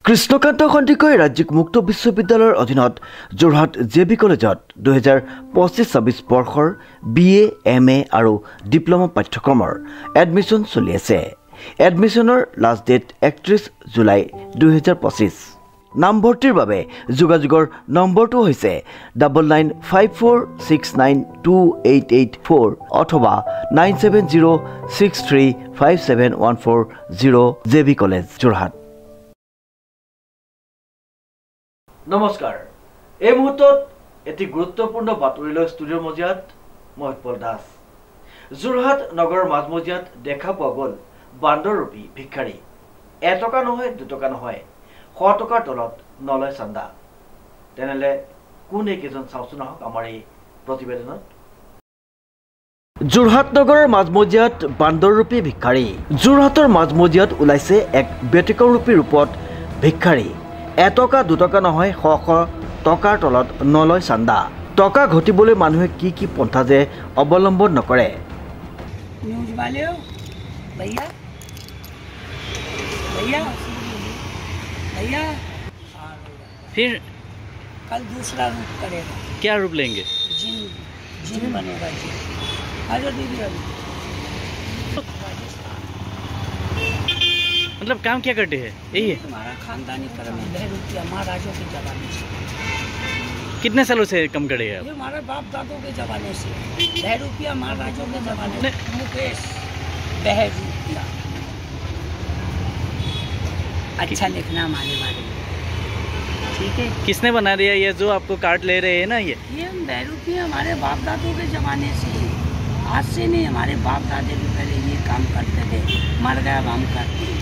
কৃষ্ণকান্ত সন্দিকৈ ৰাজ্যিক মুক্ত বিশ্ববিদ্যালয়ৰ অধীনত যোৰহাট জেবি কলেজত 2025-26 বৰ্ষৰ BA, MA আৰু ডিপ্লোমা পাঠ্যক্ৰমৰ এডমিশ্যন চলি আছে। এডমিশ্যনৰ লাষ্ট ডেট 31 জুলাই 2025। নামভৰ্তিৰ বাবে যোগাযোগৰ নম্বৰটো হৈছে 9954692884 অথবা 9706357140 জেবি কলেজ যোৰহাট। নমস্কাৰ, এই মুহূৰ্তত এটি গুৰুত্বপূৰ্ণ বাতৰিলৈ ষ্টুডিঅ'ৰ মজিয়াত মই উৎপল দাস। যোৰহাট নগৰৰ মাজমজিয়াত দেখা পোৱা গ'ল বান্দৰৰূপী ভিক্ষাৰী। 1 টকা নহয় 2 টকা নহয় 100 টকাৰ তলত নলয় চান্দা। তেনেহ'লে কোন এইকেইজন চাওঁচোন আহক আমাৰ এই প্ৰতিবেদনত। যোৰহাট নগৰৰ মাজমজিয়াত বান্দৰৰূপী ভিক্ষাৰী। যোৰহাটৰ মাজমজিয়াত ওলাইছে এক ব্যতিক্ৰমৰূপী ৰূপত ভিক্ষাৰী। 1 টকা 2 টকা নহয় 100 টকাৰ তলত নলয় চান্দা। টকা ঘটিবলৈ মানুহে কি পন্থা যে অৱলম্বন নকৰে। न्यूज वाले हो भैया भैया भैया फिर कल दूसरा रूप करेगा। क्या रूप लेंगे? जिन बनेगा जिन। आजो दीदी अभी मतलब काम क्या करते हैं? यही है तुम्हारा खानदानी कर्म है। 10 रुपया महाराजों के जमाने से। कितने सालों से कम करे हैं? ये हमारे बाप दादों के जमाने से 10 रुपया महाराजों के जमाने में। मुकेश 10 रुपया। अच्छा लिखना हमारे बारे में, ठीक है? किसने बना दिया ये जो आपको कार्ड ले रहे हैं ना? ये 10 रुपया हमारे बाप दादों के जमाने से, आज से नहीं। हमारे बाप दादे भी पहले ये काम करते थे, मर गए अब हम करते हैं।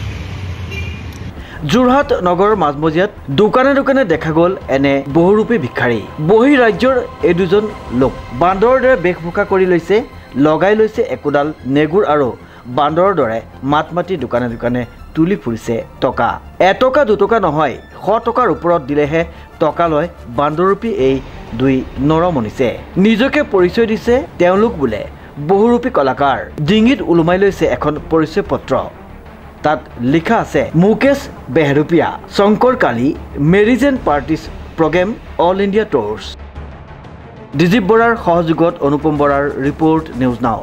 যোৰহাট নগৰৰ মাজমজিয়াত দোকানে দোকানে দেখা গ'ল এনে বহুৰূপী ভিক্ষাৰী। বহি ৰাজ্যৰ এই দুজন লোক বান্দৰৰ দৰে বেশভূষা কৰি লৈছে, লগাই লৈছে একোডাল নেগুৰ আৰু বান্দৰৰ দৰে মাত মাতি দোকানে দোকানে তুলি ফুৰিছে টকা। 1 টকা 2 টকা নহয় 100 টকাৰ ওপৰত দিলেহে টকা লয় বান্দৰৰূপী এই দুই নৰমনিছে। নিজকে পৰিচয় দিছে তেওঁলোক বোলে বহুৰূপী কলাকাৰ। ডিঙিত ওলোমাই লৈছে এখন পৰিচয় পত্ৰ। তাত লিখা আছে Mukesh Behrupiya, Shankar Kali, marriage and parties programme, all India tours. দিজীপ বৰাৰ সহযোগত অনুপম বৰাৰ ৰিপৰ্ট, নিউজ নাও।